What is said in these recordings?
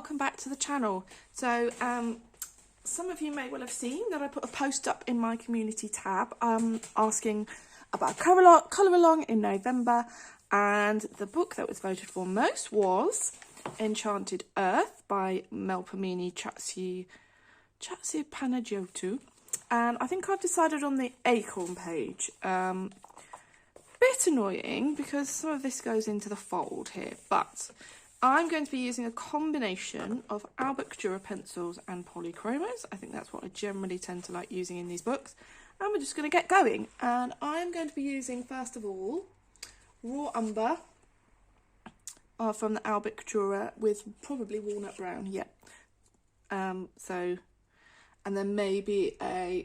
welcome back to the channel. So some of you may well have seen that I put a post up in my community tab asking about colour along in November, and the book that was voted for most was Enchanted Earth by Melpomene Chatzipanagiotou, and I think I've decided on the Acorn page. Bit annoying because some of this goes into the fold here, but I'm going to be using a combination of Albrecht Durer pencils and Polychromos. I think that's what I generally tend to like using in these books. And we're just going to get going. And I'm going to be using, first of all, raw umber from the Albrecht Durer with probably Walnut Brown, yeah. And then maybe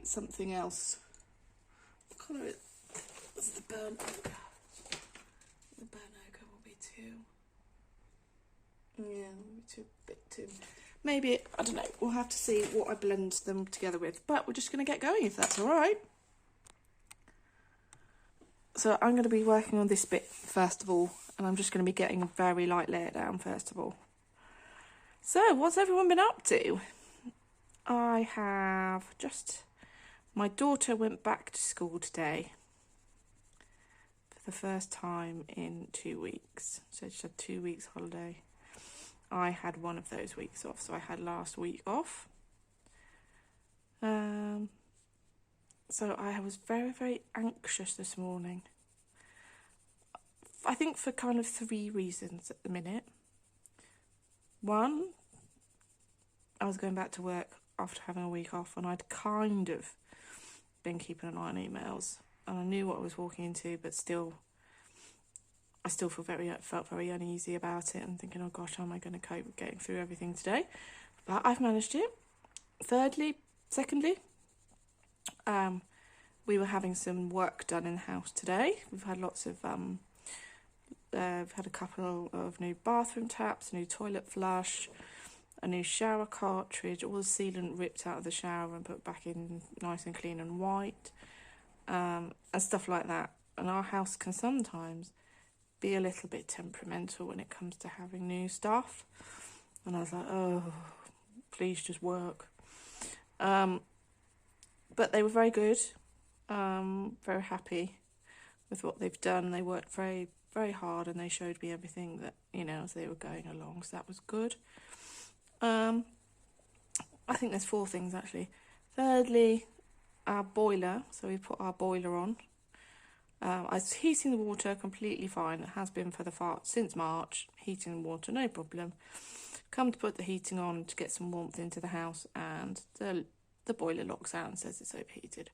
something else. What colour is it's the burnt ochre? The burnt ochre will be too. Yeah, bit too. Maybe, I don't know, we'll have to see what I blend them together with. But we're just going to get going if that's alright. So I'm going to be working on this bit first of all. And I'm just going to be getting a very light layer down first of all. So, what's everyone been up to? I have just... My daughter went back to school today. For the first time in 2 weeks. So she had 2 weeks holiday. I had one of those weeks off, so I had last week off. So I was very, very anxious this morning. I think for kind of 3 reasons at the minute. One, I was going back to work after having a week off, and I'd kind of been keeping an eye on emails, and I knew what I was walking into, but still... I still felt very uneasy about it and thinking, oh gosh, how am I going to cope with getting through everything today? But I've managed it. Secondly, we were having some work done in the house today. We've had lots of, we've had a couple of new bathroom taps, a new toilet flush, a new shower cartridge, all the sealant ripped out of the shower and put back in nice and clean and white, and stuff like that. And our house can sometimes be a little bit temperamental when it comes to having new stuff, and I was like, oh, please just work. But they were very good, very happy with what they've done. They worked very, very hard, and they showed me everything that, you know, as they were going along, so that was good. I think there's 4 things actually. Thirdly, our boiler, so we put our boiler on. I was heating the water completely fine. It has been since March. Heating the water, no problem. Come to put the heating on to get some warmth into the house, and the boiler locks out and says it's overheated.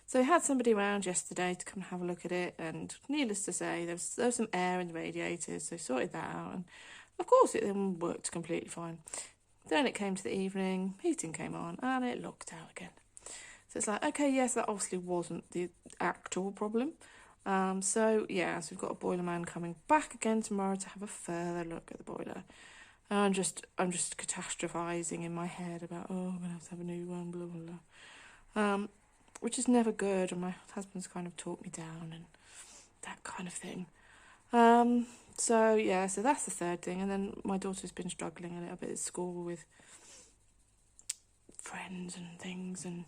So we had somebody around yesterday to come and have a look at it, and needless to say, there was some air in the radiators, so sorted that out, and of course it then worked completely fine. Then it came to the evening, heating came on, and it locked out again. So it's like, okay, yes, that obviously wasn't the actual problem. So we've got a boiler man coming back again tomorrow to have a further look at the boiler. And I'm just catastrophizing in my head about, oh, I'm gonna have to have a new one, blah blah blah, which is never good. And my husband's kind of talked me down and that kind of thing. So that's the third thing. And then my daughter's been struggling a little bit at school with friends and things, and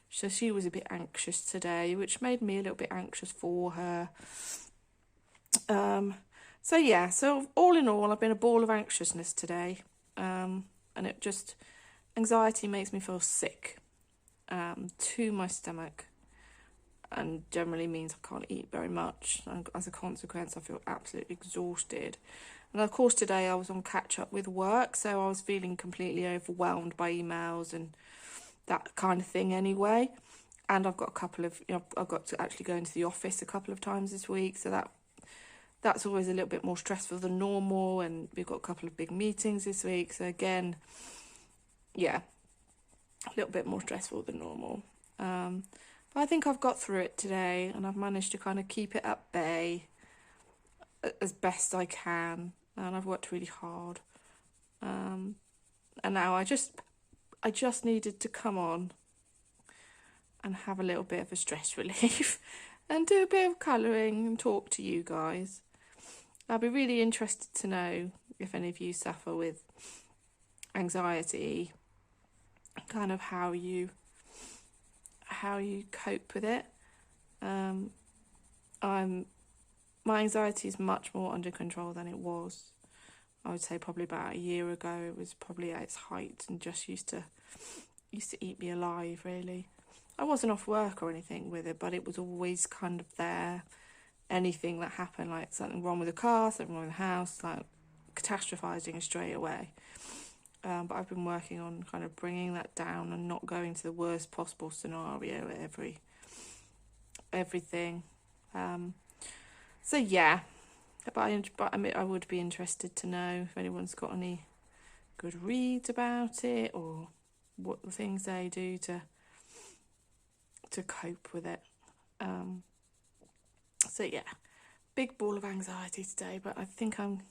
so she was a bit anxious today, which made me a little bit anxious for her. So all in all, I've been a ball of anxiousness today. And anxiety makes me feel sick to my stomach, and generally means I can't eat very much. And as a consequence, I feel absolutely exhausted. And of course, today I was on catch up with work, so I was feeling completely overwhelmed by emails and that kind of thing anyway. And I've got I've got to actually go into the office a couple of times this week, so that's always a little bit more stressful than normal, and we've got a couple of big meetings this week, so again, a little bit more stressful than normal. But I think I've got through it today, and I've managed to kind of keep it at bay as best I can, and I've worked really hard. And now I just needed to come on and have a little bit of a stress relief and do a bit of colouring and talk to you guys. I'll be really interested to know if any of you suffer with anxiety, kind of how you cope with it. My anxiety is much more under control than it was. I would say probably about a year ago. It was probably at its height and just used to eat me alive, really. I wasn't off work or anything with it, but it was always kind of there. Anything that happened, like something wrong with the car, something wrong with the house, like catastrophizing straight away. But I've been working on kind of bringing that down and not going to the worst possible scenario at everything. So yeah, but I mean, I would be interested to know if anyone's got any good reads about it, or what the things they do to cope with it. So yeah, big ball of anxiety today, but I think I'm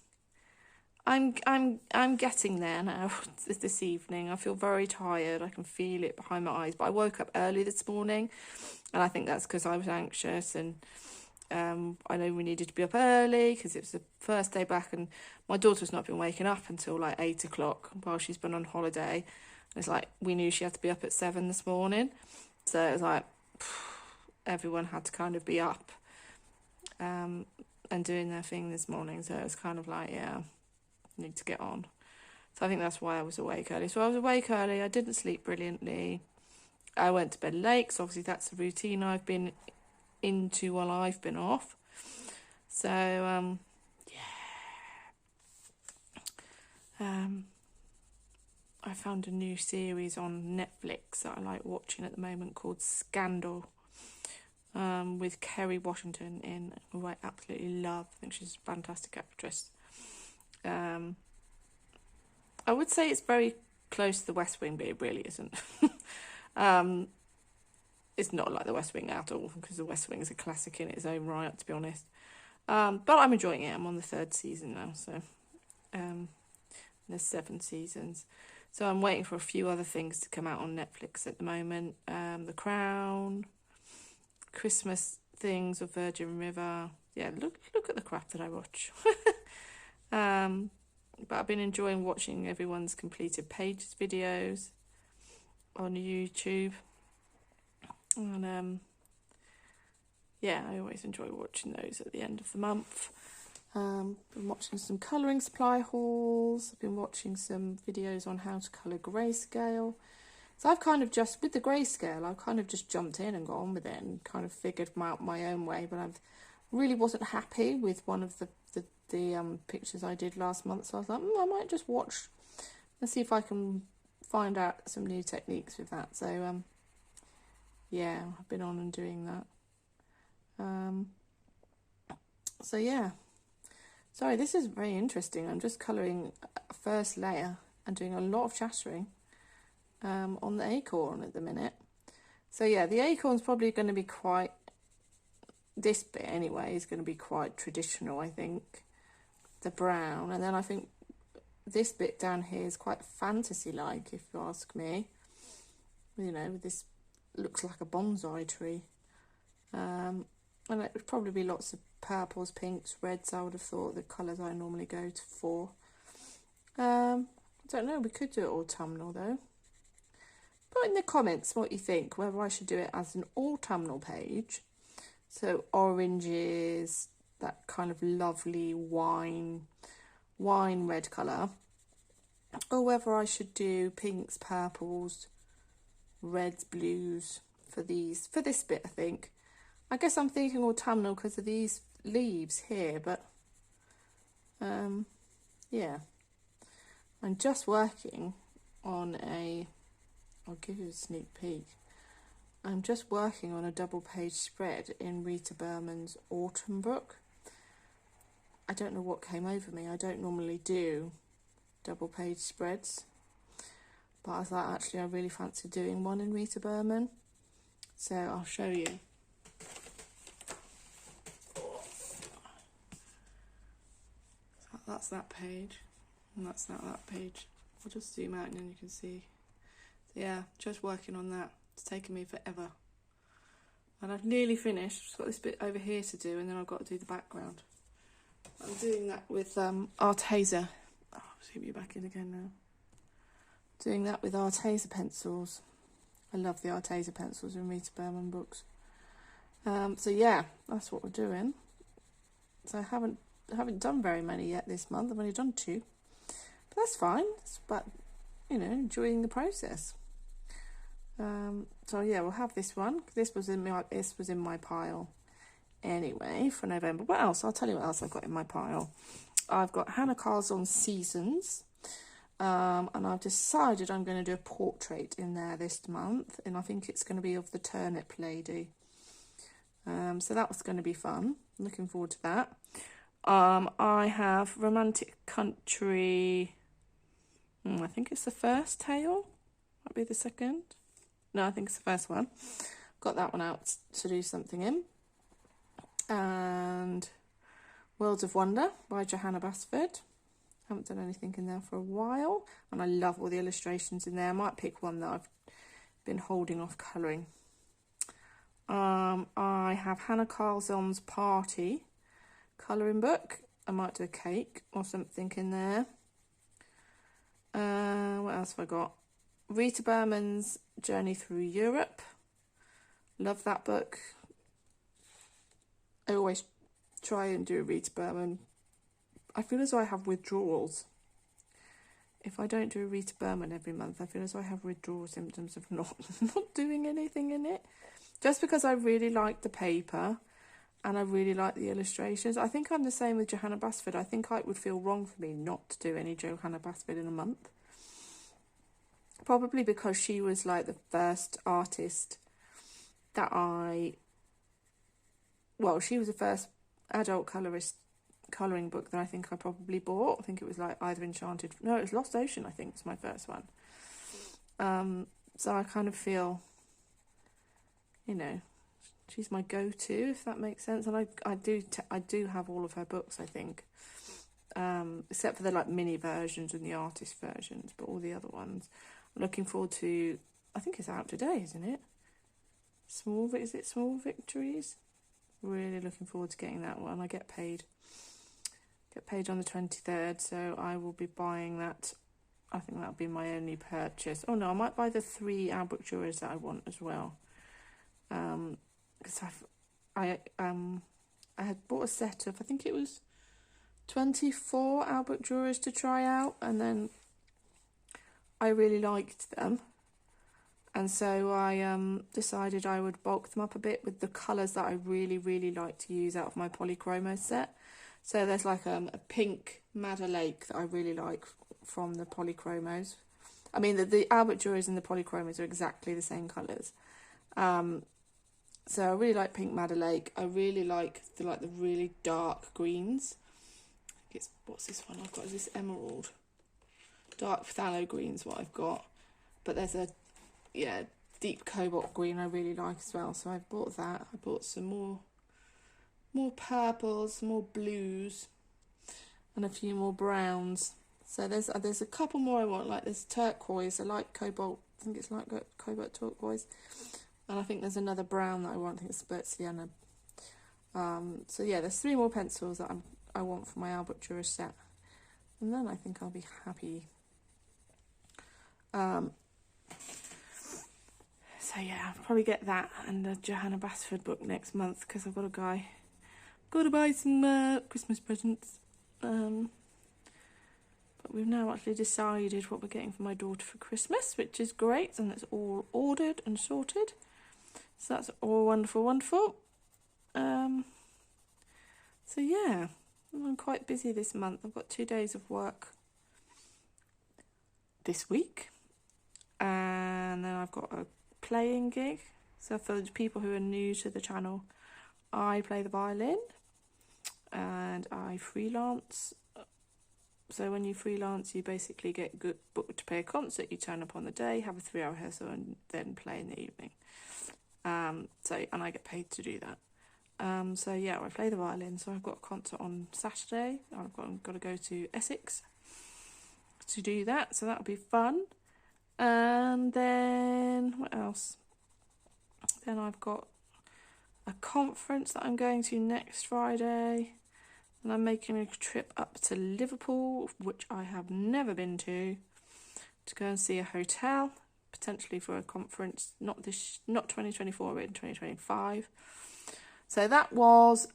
getting there now. This evening, I feel very tired. I can feel it behind my eyes. But I woke up early this morning, and I think that's because I was anxious, and I know we needed to be up early because it was the first day back, and my daughter's not been waking up until like 8 o'clock while she's been on holiday. And it's like we knew she had to be up at 7 this morning, so it was like everyone had to kind of be up and doing their thing this morning. So it was kind of like, yeah, need to get on. So I think that's why I was awake early. So I was awake early. I didn't sleep brilliantly. I went to bed late, so obviously that's a routine I've been into while I've been off. So I found a new series on Netflix that I like watching at the moment called Scandal, with Kerry Washington in, who I absolutely love. I think she's a fantastic actress. I would say it's very close to The West Wing, but it really isn't. It's not like The West Wing at all, because The West Wing is a classic in its own right, to be honest. But I'm enjoying it. I'm on the 3rd season now, so there's 7 seasons. So I'm waiting for a few other things to come out on Netflix at the moment. The Crown, Christmas things of Virgin River. Yeah, look at the crap that I watch. But I've been enjoying watching everyone's completed pages videos on YouTube. And yeah, I always enjoy watching those at the end of the month. Been watching some colouring supply hauls. I've been watching some videos on how to colour grayscale. So I've kind of just, with the grayscale, I've kind of just jumped in and got on with it and kind of figured out my own way. But I really wasn't happy with one of the pictures I did last month. So I was like, I might just watch and see if I can find out some new techniques with that. So yeah, I've been on and doing that. So yeah, sorry, this is very interesting. I'm just colouring a first layer and doing a lot of chattering on the acorn at the minute. So yeah, the acorn's probably going to be quite, this bit anyway, is going to be quite traditional, I think, the brown. And then I think this bit down here is quite fantasy-like, if you ask me. You know, this looks like a bonsai tree. And it would probably be lots of purples, pinks, reds, I would have thought, the colours I normally go for. I don't know, we could do it autumnal though. Put in the comments what you think, whether I should do it as an autumnal page. So oranges, that kind of lovely wine red colour. Or whether I should do pinks, purples, reds, blues for this bit, I think. I guess I'm thinking autumnal because of these leaves here, but yeah. I'm just working on I'll give you a sneak peek. I'm just working on a double page spread in Rita Berman's Autumn book. I don't know what came over me. I don't normally do double page spreads, but I was like, actually, I really fancy doing one in Rita Berman. So I'll show you. So that's that page, and that's not that page. I'll just zoom out and then you can see. So yeah, just working on that. It's taken me forever. And I've nearly finished. Just got this bit over here to do, and then I've got to do the background. I'm doing that with Arteza. Oh, I'll zoom you back in again now. doing that with Arteza pencils. I love the Arteza pencils in Rita Berman books. So yeah, that's what we're doing. So I haven't done very many yet this month. I've only done 2, but that's fine. It's about, you know, enjoying the process. So yeah, we'll have this one. This was in my pile anyway for November. What else? I'll tell you what else I've got in my pile. I've got Hannah Carlson's Seasons, and I've decided I'm going to do a portrait in there this month, and I think it's going to be of the turnip lady. So that was going to be fun. I'm looking forward to that. I have Romantic Country. I think it's the first tale. Might be the second. No, I think it's the first one. Got that one out to do something in. And Worlds of Wonder by Johanna Basford. Haven't done anything in there for a while, and I love all the illustrations in there. I might pick one that I've been holding off colouring. I have Hannah Carlson's Party colouring book. I might do a cake or something in there. What else have I got? Rita Berman's Journey Through Europe. Love that book. I always try and do a Rita Berman. I feel as though I have withdrawals. If I don't do a Rita Berman every month, I feel as though I have withdrawal symptoms of not doing anything in it. Just because I really like the paper and I really like the illustrations. I think I'm the same with Johanna Basford. I think it would feel wrong for me not to do any Johanna Basford in a month. Probably because she was like the first artist that she was the first adult colorist colouring book that I think I probably bought. I think it was like either Enchanted... No, it was Lost Ocean, I think, was my first one. So I kind of feel, you know, she's my go-to, if that makes sense. And I do have all of her books, I think. Except for the like mini versions and the artist versions, but all the other ones. I'm looking forward to... I think it's out today, isn't it? Is it Small Victories? Really looking forward to getting that one. I get paid on the 23rd, so I will be buying that. I think that'll be my only purchase. Oh no, I might buy the 3 Albrecht Durers that I want as well. Because I had bought a set of, I think it was 24 Albrecht Durers to try out, and then I really liked them. And so I decided I would bulk them up a bit with the colours that I really, really like to use out of my Polychromos set. So there's like a pink Madder Lake that I really like from the Polychromos. I mean, the Albrecht Durers and the Polychromos are exactly the same colours. So I really like pink Madder Lake. I really like the really dark greens. What's this one I've got? Is this Emerald? Dark phthalo green's what I've got. But there's a deep cobalt green I really like as well. So I've bought that. I bought some more purples, more blues, and a few more browns. So there's a couple more I want, like this turquoise. I like cobalt. I think it's like cobalt turquoise. And I think there's another brown that I want. I think it's Spurt Sienna. So yeah, there's 3 more pencils that I want for my Albrecht Durer set. And then I think I'll be happy. So yeah, I'll probably get that and the Johanna Basford book next month, because I've got to buy some Christmas presents. But we've now actually decided what we're getting for my daughter for Christmas, which is great, and it's all ordered and sorted. So that's all wonderful, wonderful. So yeah, I'm quite busy this month. I've got 2 days of work this week, and then I've got a playing gig. So for the people who are new to the channel, I play the violin and I freelance. So when you freelance, you basically get booked to play a concert. You turn up on the day, have a 3-hour rehearsal, and then play in the evening. And I get paid to do that. So yeah, I play the violin. So I've got a concert on Saturday. I've got to go to Essex to do that. So that'll be fun. And then what else? Then I've got a conference that I'm going to next Friday. And I'm making a trip up to Liverpool, which I have never been to. to go and see a hotel, potentially for a conference, not 2024, but in 2025. So that was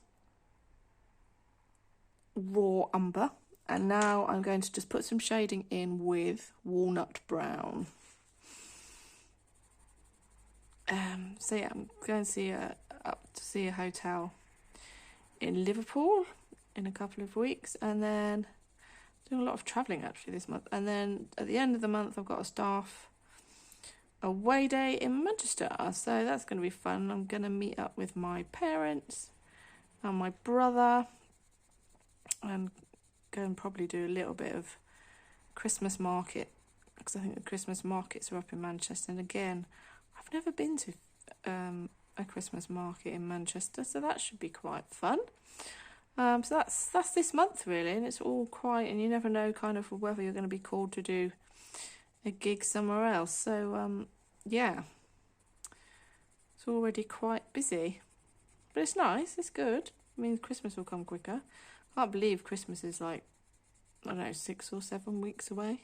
raw umber, and now I'm going to just put some shading in with walnut brown. So yeah, I'm going to see a hotel in Liverpool in a couple of weeks, and then doing a lot of travelling actually this month. And then at the end of the month, I've got a staff away day in Manchester, so that's going to be fun. I'm going to meet up with my parents and my brother and go and probably do a little bit of Christmas market, because I think the Christmas markets are up in Manchester. And again, I've never been to a Christmas market in Manchester, so that should be quite fun. So that's this month really, and it's all quiet, and you never know kind of whether you're going to be called to do a gig somewhere else. So yeah, it's already quite busy, but it's nice, it's good. I mean, Christmas will come quicker. I can't believe Christmas is like, I don't know, 6 or 7 weeks away.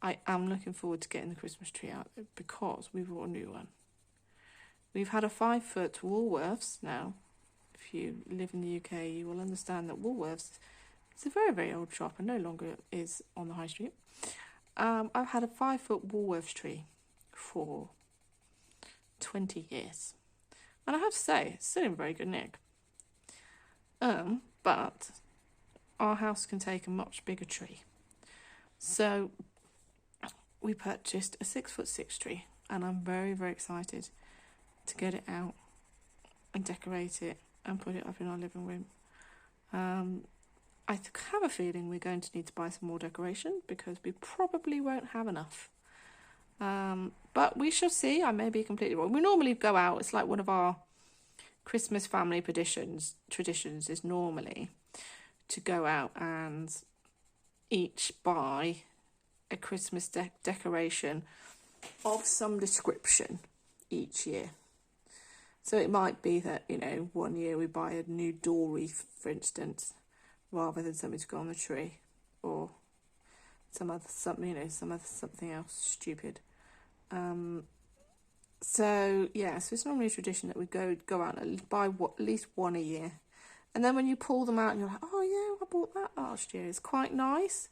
I am looking forward to getting the Christmas tree out because we bought a new one. We've had a 5-foot Woolworths now. If you live in the UK, you will understand that Woolworths is a very, very old shop and no longer is on the high street. I've had a 5-foot Woolworths tree for 20 years. And I have to say, it's still in very good nick. But our house can take a much bigger tree. So we purchased a 6'6" tree, and I'm very, very excited to get it out and decorate it and put it up in our living room. I have a feeling we're going to need to buy some more decoration because we probably won't have enough. But we shall see. I may be completely wrong. We normally go out. It's like one of our Christmas family traditions is normally to go out and each buy a Christmas decoration of some description each year. So it might be that, you know, one year we buy a new door wreath, for instance, rather than something to go on the tree, or something else stupid. So yeah, so it's normally a tradition that we go out and buy at least one a year, and then when you pull them out and you're like, oh yeah, I bought that last year. It's quite nice,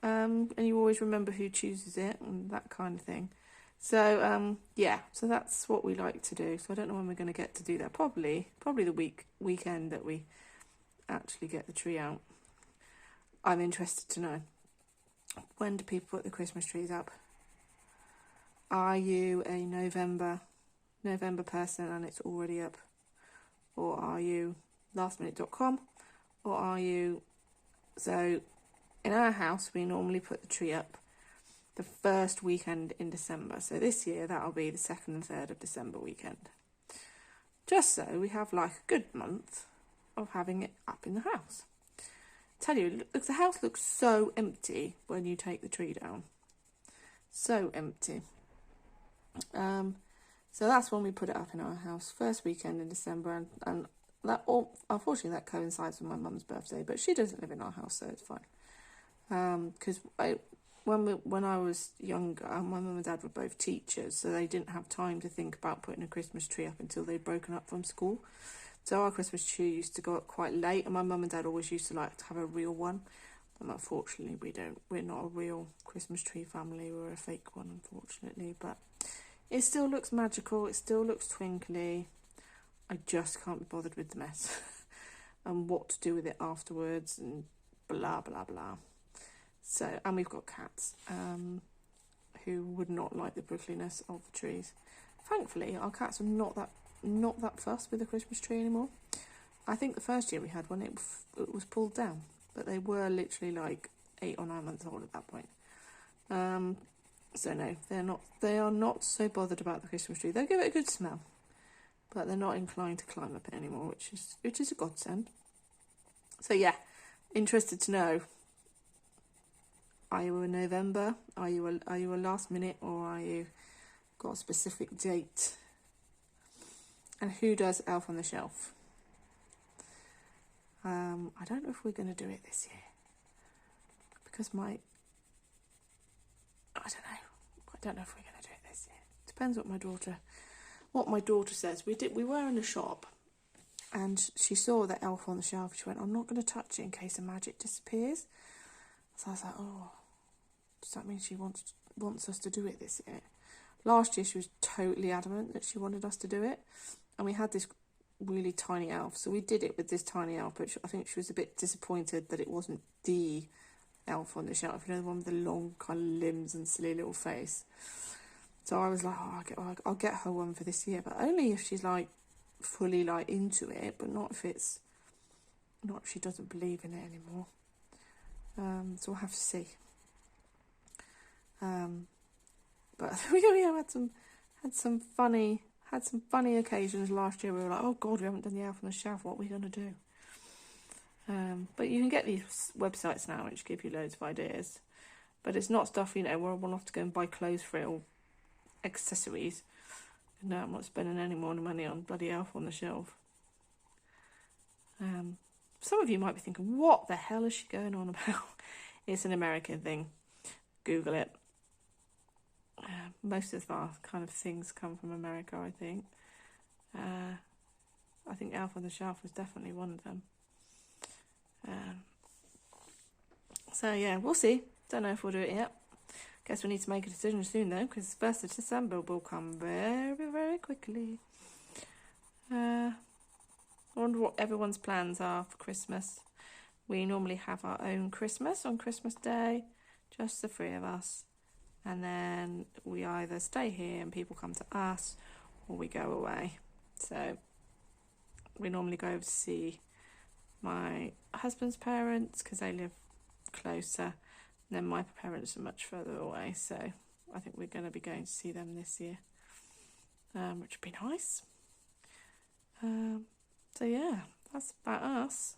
and you always remember who chooses it and that kind of thing. So yeah, so that's what we like to do. So I don't know when we're going to get to do that. Probably the weekend that we actually get the tree out. I'm interested to know, when do people put the Christmas trees up? Are you a November person and it's already up? Or are you lastminute.com? Or are you... So in our house we normally put the tree up the first weekend in December. So this year that'll be the 2nd and 3rd of December weekend. Just so we have like a good month of having it up in the house. Tell you, the house looks so empty when you take the tree down. So empty. So that's when we put it up in our house, first weekend in December, and that unfortunately that coincides with my mum's birthday, but she doesn't live in our house, so it's fine. Because when I was younger, my mum and dad were both teachers, so they didn't have time to think about putting a Christmas tree up until they'd broken up from school. So our Christmas tree used to go up quite late, and my mum and dad always used to like to have a real one. But unfortunately, we don't. We're not a real Christmas tree family. We're a fake one, unfortunately. But it still looks magical. It still looks twinkly. I just can't be bothered with the mess and what to do with it afterwards and blah blah blah. So, and we've got cats who would not like the brickliness of the trees. Thankfully, our cats are not that fussed with the Christmas tree anymore. I think the first year we had one, it was pulled down, but they were literally like 8 or 9 months old at that point. So no, they are not so bothered about the Christmas tree. They'll give it a good smell, but they're not inclined to climb up it anymore, which is a godsend. So yeah, interested to know, are you a November? Are you a last minute, or are you got a specific date? And who does Elf on the Shelf? I don't know if we're going to do it this year, because I don't know if we're going to do it this year. Depends what my daughter says. We were in the shop, and she saw the elf on the shelf. She went, I'm not going to touch it in case the magic disappears. So I was like, oh, does that mean she wants us to do it this year? Last year she was totally adamant that she wanted us to do it, and we had this really tiny elf, so we did it with this tiny elf, but I think she was a bit disappointed that it wasn't the elf on the shelf, you know, the one with the long kind of limbs and silly little face. So I was like, oh, I'll get her one for this year, but only if she's like fully like into it, but not if she doesn't believe in it anymore. So we'll have to see. But we had some funny occasions last year. We were like, oh God, we haven't done the elf on the shelf. What are we going to do? But you can get these websites now which give you loads of ideas. But it's not stuff, you know, where we'll have to go and buy clothes for it or accessories. No, I'm not spending any more money on bloody elf on the shelf. Some of you might be thinking, what the hell is she going on about? It's an American thing. Google it. Most of our kind of things come from America, I think. I think Elf on the Shelf was definitely one of them. So yeah, we'll see. Don't know if we'll do it yet. Guess we need to make a decision soon though, because 1st of December will come very, very quickly. I wonder what everyone's plans are for Christmas. We normally have our own Christmas on Christmas Day, just the 3 of us. And then we either stay here and people come to us, or we go away. So we normally go over to see my husband's parents because they live closer. And then my parents are much further away. So I think we're going to be going to see them this year, which would be nice. So yeah, that's about us.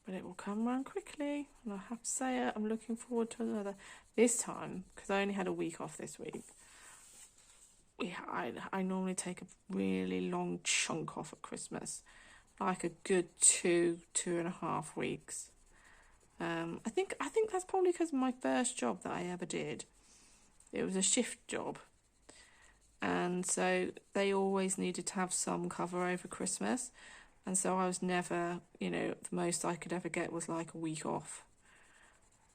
But it will come around quickly, and I have to say it, I'm looking forward to another. This time, because I only had a week off this week, I normally take a really long chunk off at Christmas, like a good 2.5 weeks. I think that's probably because my first job that I ever did, it was a shift job, and so they always needed to have some cover over Christmas. And so I was never, you know, the most I could ever get was like a week off.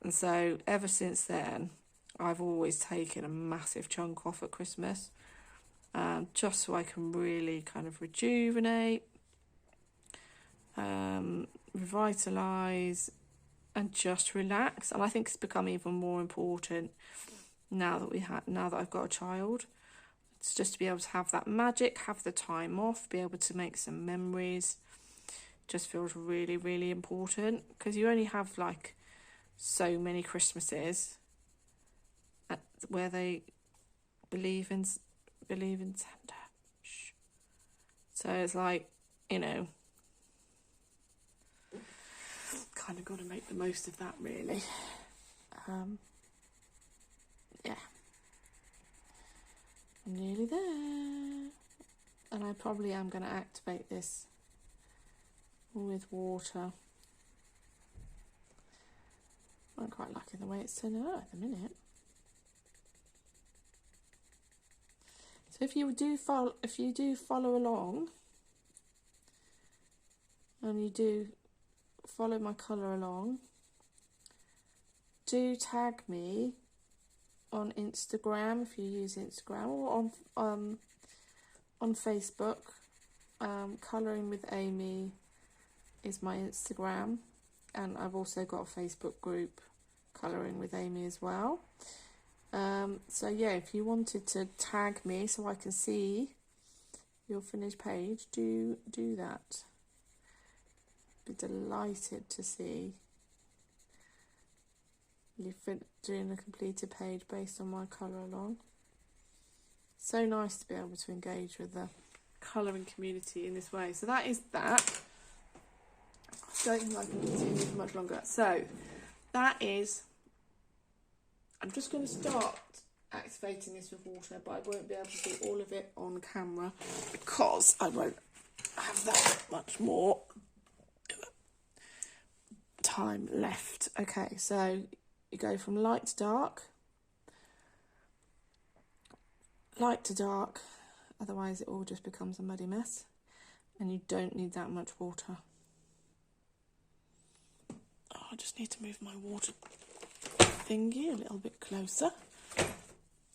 And so ever since then, I've always taken a massive chunk off at Christmas, just so I can really kind of rejuvenate, revitalise, and just relax. And I think it's become even more important now that I've got a child. It's just to be able to have that magic, have the time off, be able to make some memories. Just feels really, really important, because you only have like so many Christmases where they believe in Santa. So it's like, you know, kind of got to make the most of that, really. Yeah, I'm nearly there, and I probably am going to activate this with water. I'm quite liking the way it's turning out at the minute. So if you do follow along, and you do follow my colour along, do tag me on Instagram if you use Instagram, or on Facebook. Colouring with Amy is my Instagram, and I've also got a Facebook group, Colouring with Amy, as well. So yeah, if you wanted to tag me so I can see your finished page, do that. Be delighted to see you doing a completed page based on my colour along. So nice to be able to engage with the colouring community in this way. So that is that. I don't think I can continue for much longer. So that is, I'm just going to start activating this with water, but I won't be able to do all of it on camera because I won't have that much more time left. Okay, so you go from light to dark, light to dark, otherwise it all just becomes a muddy mess, and you don't need that much water. Oh, I just need to move my water thingy a little bit closer.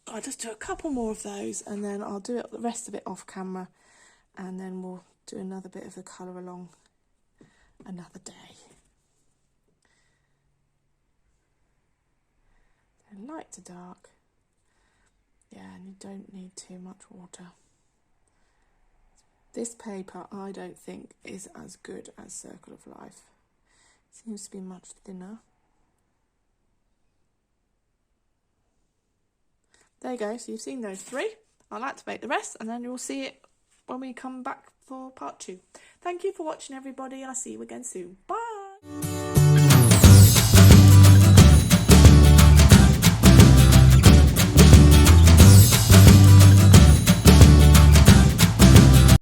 I'll just do a couple more of those, and then I'll do the rest of it off camera, and then we'll do another bit of the colour along another day. So light to dark. Yeah, and you don't need too much water. This paper I don't think is as good as Circle of Life. It seems to be much thinner. There you go, so you've seen those 3. I'll activate the rest, and then you'll see it when we come back for part 2. Thank you for watching, everybody. I'll see you again soon. Bye!